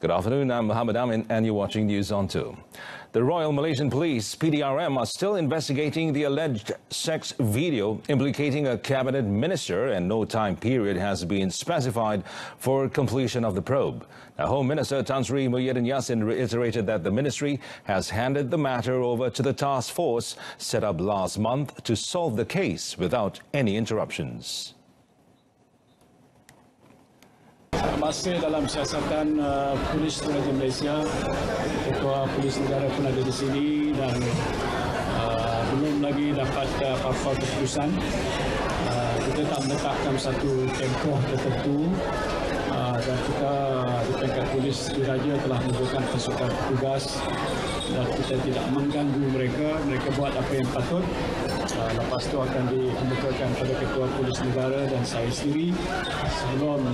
Good afternoon, I'm Muhammad Amin and you're watching News on 2. The Royal Malaysian Police, PDRM, are still investigating the alleged sex video implicating a cabinet minister, and no time period has been specified for completion of the probe. Now, Home Minister Tan Sri Muhyiddin Yassin reiterated that the ministry has handed the matter over to the task force set up last month to solve the case without any interruptions. Masih dalam siasatan Polis Raja Malaysia, Ketua Polis Negara pun ada di sini dan belum lagi dapat apa-apa keputusan. Kita tak menetapkan satu tempoh tertentu dan kita di peringkat Polis Diraja telah membuatkan pasukan tugas dan kita tidak mengganggu mereka. Mereka buat apa yang patut. Lepas itu akan dikemukakan pada Ketua Polis Negara dan saya sendiri sebelum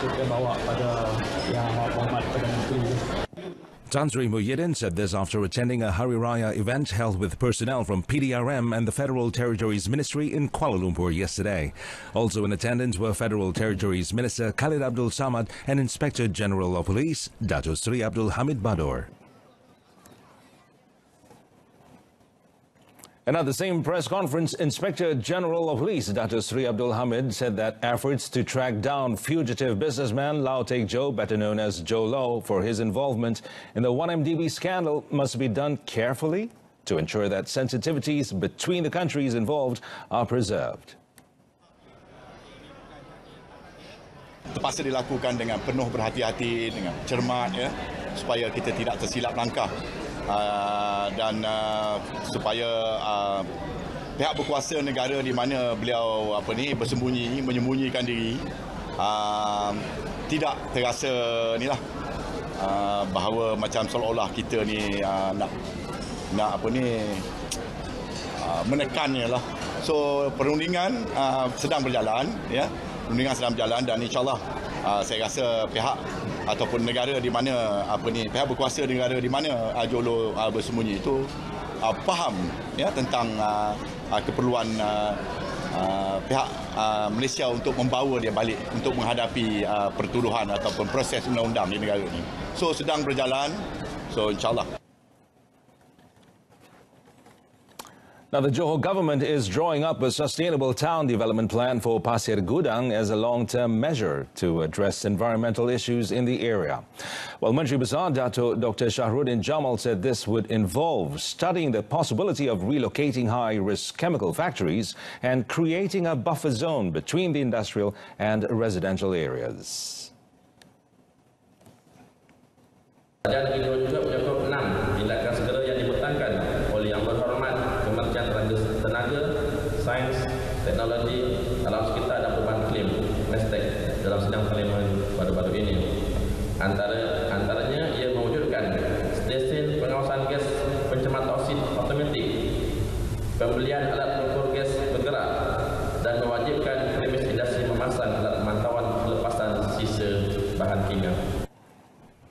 kita bawa pada Yang Berhormat Perdana Menteri. Tan Sri Muhyiddin said this after attending a Hari Raya event held with personnel from PDRM and the Federal Territories Ministry in Kuala Lumpur yesterday. Also in attendance were Federal Territories Minister Khalid Abdul Samad and Inspector General of Police Dato Sri Abdul Hamid Bador. And at the same press conference, Inspector General of Police Dato Sri Abdul Hamid said that efforts to track down fugitive businessman Lau Teck Joe, better known as Joe Lau, for his involvement in the 1MDB scandal must be done carefully to ensure that sensitivities between the countries involved are preserved. Terpaksa dilakukan dengan penuh berhati-hati, dengan cermat, ya, supaya kita tidak tersilap langkah. Dan supaya pihak berkuasa negara di mana beliau menyembunyikan diri tidak terasa bahawa macam seolah-olah kita ni nak menekannya lah. So perundingan sedang berjalan, ya. Perundingan sedang berjalan dan insya-Allah saya rasa pihak ataupun negara di mana pihak berkuasa negara di mana Jolo bersembunyi itu faham, ya, tentang keperluan pihak Malaysia untuk membawa dia balik untuk menghadapi pertuduhan ataupun proses undang-undang di negara ini. So sedang berjalan, so insya-Allah. Now, the Johor government is drawing up a sustainable town development plan for Pasir Gudang as a long-term measure to address environmental issues in the area. Well, Menteri Besar Dato Dr. Shahruddin Jamal said this would involve studying the possibility of relocating high-risk chemical factories and creating a buffer zone between the industrial and residential areas. Dan itu juga menyokong 6 tindakan segera yang dibertangkan oleh Yang Berhormat Kementerian Tenaga, Sains, Teknologi, Alam Sekitar dan Perubahan Iklim (MESTEK) dalam sidang parlimen baru-baru ini. Antaranya ia mewujudkan stesen pengawasan gas pencemar toksin otomatik, pembelian alat pengukur gas bergerak dan mewajibkan premis industri memasang alat pemantauan pelepasan sisa bahan kimia.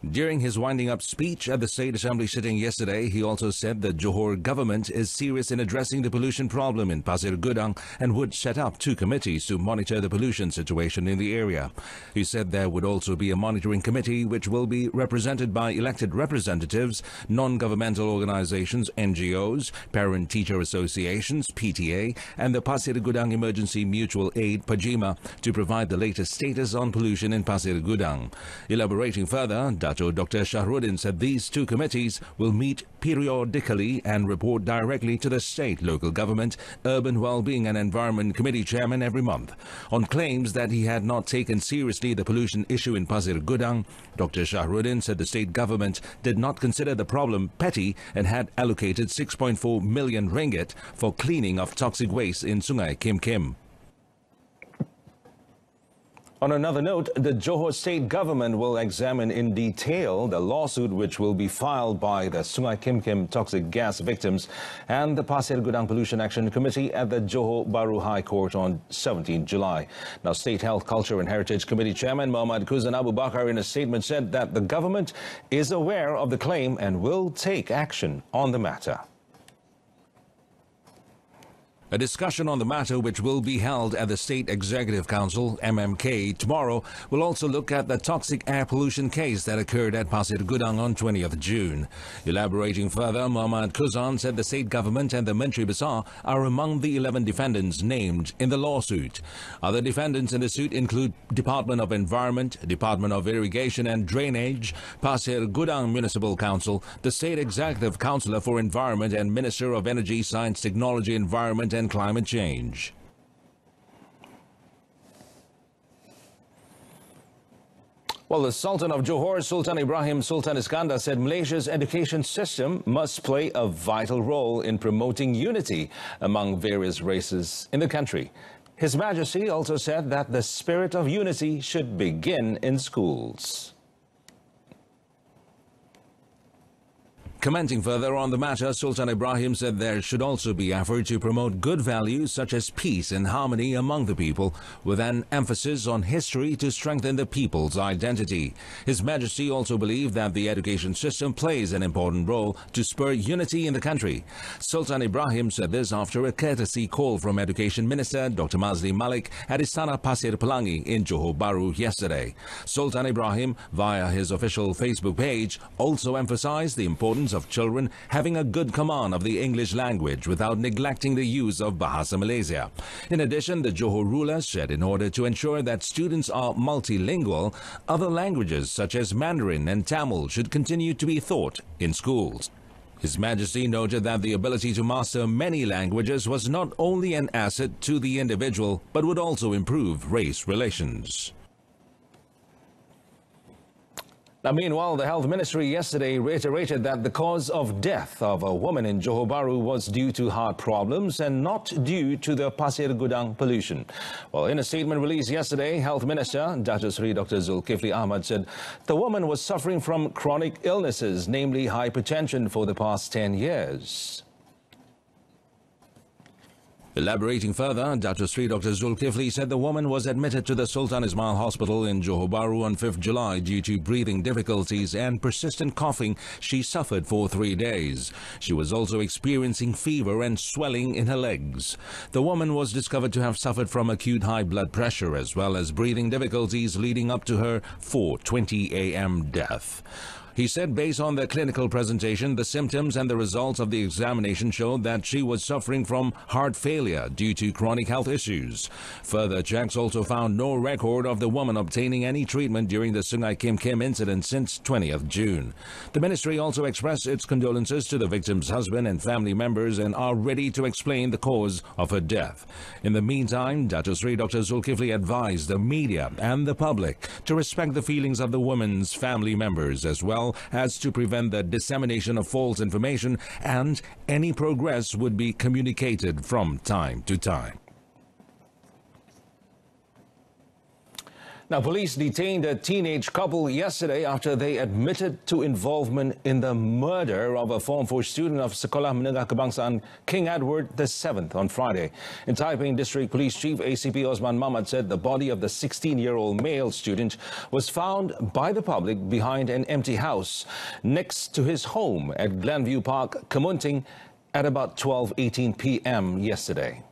During his winding-up speech at the State Assembly sitting yesterday, he also said the Johor government is serious in addressing the pollution problem in Pasir Gudang and would set up 2 committees to monitor the pollution situation in the area. He said there would also be a monitoring committee which will be represented by elected representatives, non-governmental organizations, NGOs, parent-teacher associations, PTA, and the Pasir Gudang Emergency Mutual Aid, PAJIMA, to provide the latest status on pollution in Pasir Gudang. Elaborating further, Dr. Shahruddin said these 2 committees will meet periodically and report directly to the state, local government, urban well-being and environment committee chairman every month. On claims that he had not taken seriously the pollution issue in Pasir Gudang, Dr. Shahruddin said the state government did not consider the problem petty and had allocated 6.4 million ringgit for cleaning of toxic waste in Sungai Kim Kim. On another note, the Johor state government will examine in detail the lawsuit which will be filed by the Sungai Kim Kim toxic gas victims and the Pasir Gudang Pollution Action Committee at the Johor Bahru High Court on 17 July. Now, State Health, Culture and Heritage Committee Chairman Muhammad Khuzan Abu Bakar in a statement said that the government is aware of the claim and will take action on the matter. A discussion on the matter, which will be held at the State Executive Council, MMK, tomorrow, will also look at the toxic air pollution case that occurred at Pasir Gudang on 20th June. Elaborating further, Muhammad Khuzan said the state government and the Menteri Besar are among the 11 defendants named in the lawsuit. Other defendants in the suit include Department of Environment, Department of Irrigation and Drainage, Pasir Gudang Municipal Council, the State Executive Councillor for Environment and Minister of Energy, Science, Technology, Environment and Climate Change. Well, the Sultan of Johor, Sultan Ibrahim Sultan Iskandar, said Malaysia's education system must play a vital role in promoting unity among various races in the country. His Majesty also said that the spirit of unity should begin in schools. Commenting further on the matter, Sultan Ibrahim said there should also be effort to promote good values such as peace and harmony among the people, with an emphasis on history to strengthen the people's identity. His Majesty also believed that the education system plays an important role to spur unity in the country. Sultan Ibrahim said this after a courtesy call from Education Minister Dr. Mazli Malik at Istana Pasir Pelangi in Johor Bahru yesterday. Sultan Ibrahim, via his official Facebook page, also emphasized the importance of children having a good command of the English language without neglecting the use of Bahasa Malaysia. In addition, the Johor ruler said in order to ensure that students are multilingual, other languages such as Mandarin and Tamil should continue to be taught in schools. His Majesty noted that the ability to master many languages was not only an asset to the individual, but would also improve race relations. Now, meanwhile, the Health Ministry yesterday reiterated that the cause of death of a woman in Johor Bahru was due to heart problems and not due to the Pasir Gudang pollution. Well, in a statement released yesterday, Health Minister Dr. Zulkifli Ahmad said the woman was suffering from chronic illnesses, namely hypertension, for the past 10 years. Elaborating further, Dr. Zulkifli said the woman was admitted to the Sultan Ismail Hospital in Johor Bahru on 5th July due to breathing difficulties and persistent coughing she suffered for 3 days. She was also experiencing fever and swelling in her legs. The woman was discovered to have suffered from acute high blood pressure as well as breathing difficulties leading up to her 4:20 a.m. death. He said based on the clinical presentation, the symptoms and the results of the examination showed that she was suffering from heart failure due to chronic health issues. Further checks also found no record of the woman obtaining any treatment during the Sungai Kim Kim incident since 20th June. The ministry also expressed its condolences to the victim's husband and family members and are ready to explain the cause of her death. In the meantime, Dr. Zulkifli advised the media and the public to respect the feelings of the woman's family members as well as to prevent the dissemination of false information, and any progress would be communicated from time to time. Now, police detained a teenage couple yesterday after they admitted to involvement in the murder of a Form 4 student of Sekolah Menengah Kebangsaan King Edward VII on Friday. In Taiping District Police Chief ACP Osman Mahmad said the body of the 16-year-old male student was found by the public behind an empty house next to his home at Glenview Park, Kemunting, at about 12:18 p.m. yesterday.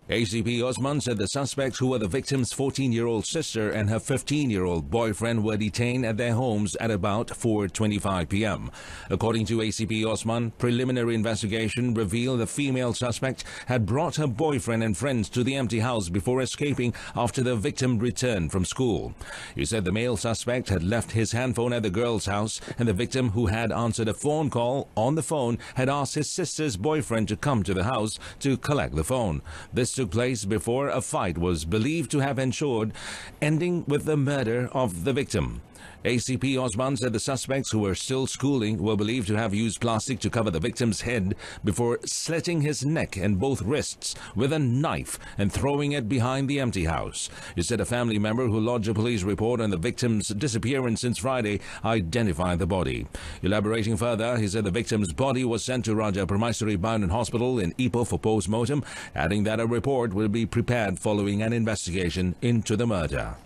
ACP Osman said the suspects, who were the victim's 14-year-old sister and her 15-year-old boyfriend, were detained at their homes at about 4:25 p.m. According to ACP Osman, preliminary investigation revealed the female suspect had brought her boyfriend and friends to the empty house before escaping after the victim returned from school. He said the male suspect had left his handphone at the girl's house, and the victim, who had answered a phone call on the phone, had asked his sister's boyfriend to come to the house to collect the phone. This took place before a fight was believed to have ensued, ending with the murder of the victim. ACP Osman said the suspects, who were still schooling, were believed to have used plastic to cover the victim's head before slitting his neck and both wrists with a knife and throwing it behind the empty house. He said a family member who lodged a police report on the victim's disappearance since Friday identified the body. Elaborating further, he said the victim's body was sent to Raja Permaisuri Baunan Hospital in Ipoh for post-mortem, adding that a report will be prepared following an investigation into the murder.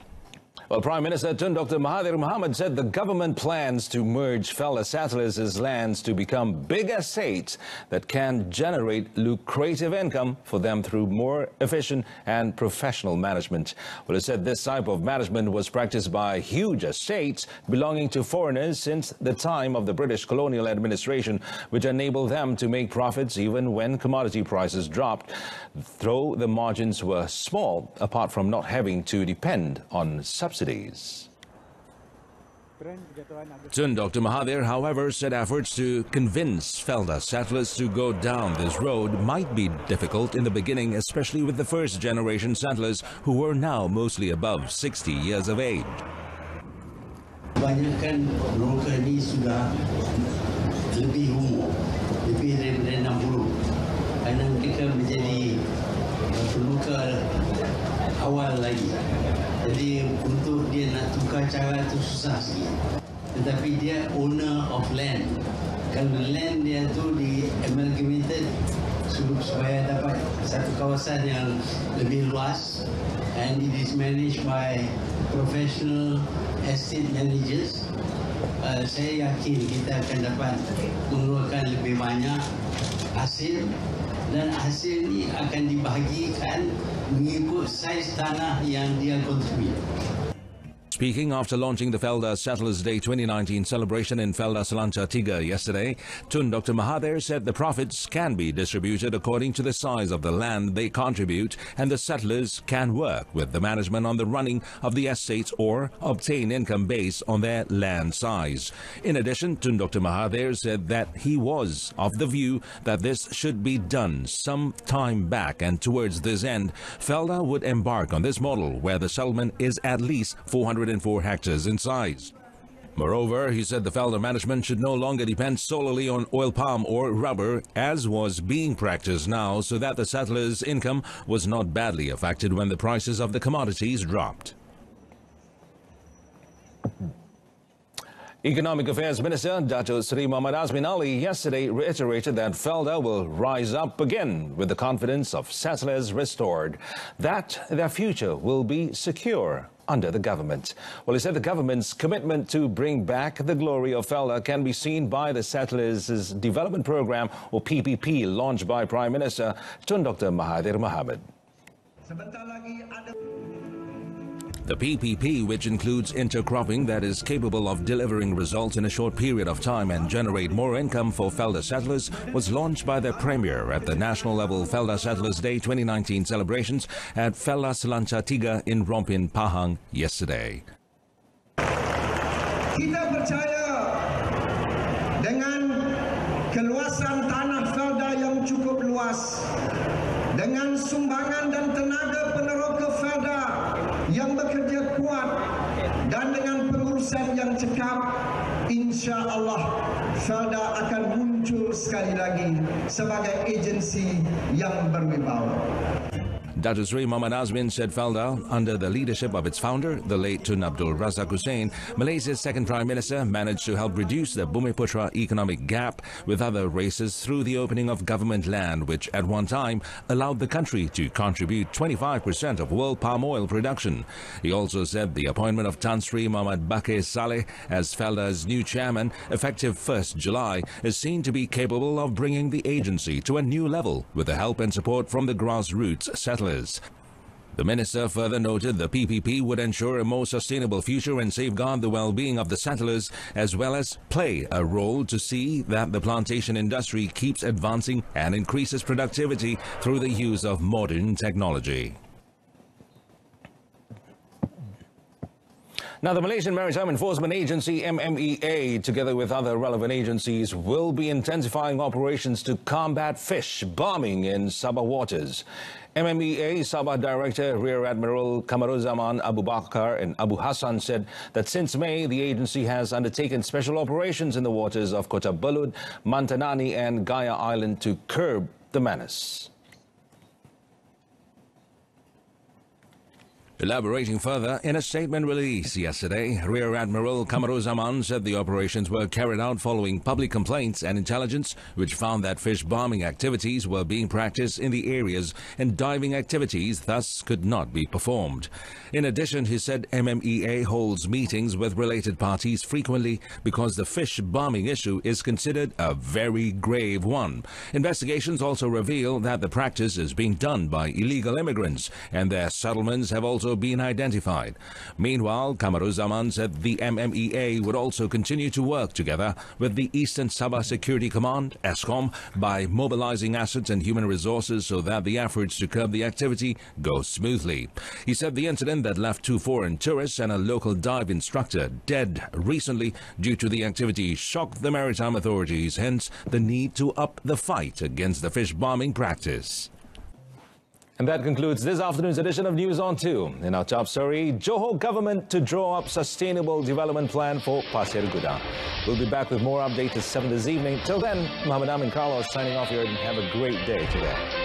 Well, Prime Minister Tun Dr. Mahathir Mohamad said the government plans to merge fellow settlers' lands to become big estates that can generate lucrative income for them through more efficient and professional management. Well, he said this type of management was practiced by huge estates belonging to foreigners since the time of the British colonial administration, which enabled them to make profits even when commodity prices dropped, though the margins were small, apart from not having to depend on subsidies. Tun Dr. Mahathir, however, said efforts to convince Felda settlers to go down this road might be difficult in the beginning, especially with the first-generation settlers who were now mostly above 60 years of age. Kebanyakan broker ini sudah lebih umur, lebih daripada 60. Karena mereka menjadi broker awal lagi. Jadi untuk dia nak tukar cara tu susah sikit. Tetapi dia owner of land. Kalau land dia tu di amalgamated supaya dapat satu kawasan yang lebih luas, and it is managed by professional estate managers. Saya yakin kita akan dapat mengeluarkan lebih banyak hasil, dan hasil ini akan dibahagikan mengikut saiz tanah yang dia kontribut. Speaking after launching the Felda Settlers Day 2019 celebration in Felda Selancar Tiga yesterday, Tun Dr. Mahathir said the profits can be distributed according to the size of the land they contribute, and the settlers can work with the management on the running of the estates or obtain income based on their land size. In addition, Tun Dr. Mahathir said that he was of the view that this should be done some time back, and towards this end, Felda would embark on this model where the settlement is at least 404 hectares in size. Moreover, he said the Felda management should no longer depend solely on oil palm or rubber, as was being practiced now, so that the settlers' income was not badly affected when the prices of the commodities dropped. Economic Affairs Minister Dato Sri Muhammad Azmin Ali yesterday reiterated that Felda will rise up again with the confidence of settlers restored, that their future will be secure under the government. Well, he said the government's commitment to bring back the glory of Felda can be seen by the Settlers' Development Program, or PPP, launched by Prime Minister Tun Dr. Mahathir Mohamad. The PPP, which includes intercropping that is capable of delivering results in a short period of time and generate more income for Felda settlers, was launched by the Premier at the national level Felda Settlers Day 2019 celebrations at Felda Selancar Tiga in Rompin, Pahang yesterday. Kita percaya dengan keluasan tanah Felda yang cukup luas, dengan sumbangan dan tenaga peneroka Felda yang bekerja kuat, dan dengan pengurusan yang cekap, insya-Allah Felda akan muncul sekali lagi sebagai agensi yang berwibawa. Dato Sri Muhammad Azmin said Felda, under the leadership of its founder, the late Tun Abdul Razak Hussain, Malaysia's second Prime Minister, managed to help reduce the Bumiputra economic gap with other races through the opening of government land, which at one time allowed the country to contribute 25% of world palm oil production. He also said the appointment of Tan Sri Muhammad Bakir Saleh as Felda's new chairman, effective 1st July, is seen to be capable of bringing the agency to a new level with the help and support from the grassroots settlers. The minister further noted the PPP would ensure a more sustainable future and safeguard the well-being of the settlers, as well as play a role to see that the plantation industry keeps advancing and increases productivity through the use of modern technology. Now, the Malaysian Maritime Enforcement Agency, MMEA, together with other relevant agencies, will be intensifying operations to combat fish bombing in Sabah waters. MMEA Sabah Director Rear Admiral Kamaruzaman Abu Bakar and Abu Hassan said that since May, the agency has undertaken special operations in the waters of Kota Belud, Mantanani and Gaya Island to curb the menace. Elaborating further, in a statement released yesterday, Rear Admiral Kamaruzaman said the operations were carried out following public complaints and intelligence, which found that fish bombing activities were being practiced in the areas and diving activities thus could not be performed. In addition, he said MMEA holds meetings with related parties frequently because the fish bombing issue is considered a very grave one. Investigations also reveal that the practice is being done by illegal immigrants and their settlements have also been identified. Meanwhile, Kamaruzaman said the MMEA would also continue to work together with the Eastern Sabah Security Command, ESCOM, by mobilizing assets and human resources so that the efforts to curb the activity go smoothly. He said the incident that left 2 foreign tourists and a local dive instructor dead recently due to the activity shocked the maritime authorities, hence the need to up the fight against the fish bombing practice. And that concludes this afternoon's edition of News on 2. In our top story, Johor government to draw up sustainable development plan for Pasir Gudang. We'll be back with more updates at 7 this evening. Till then, Muhammad Amin Carlos signing off here and have a great day today.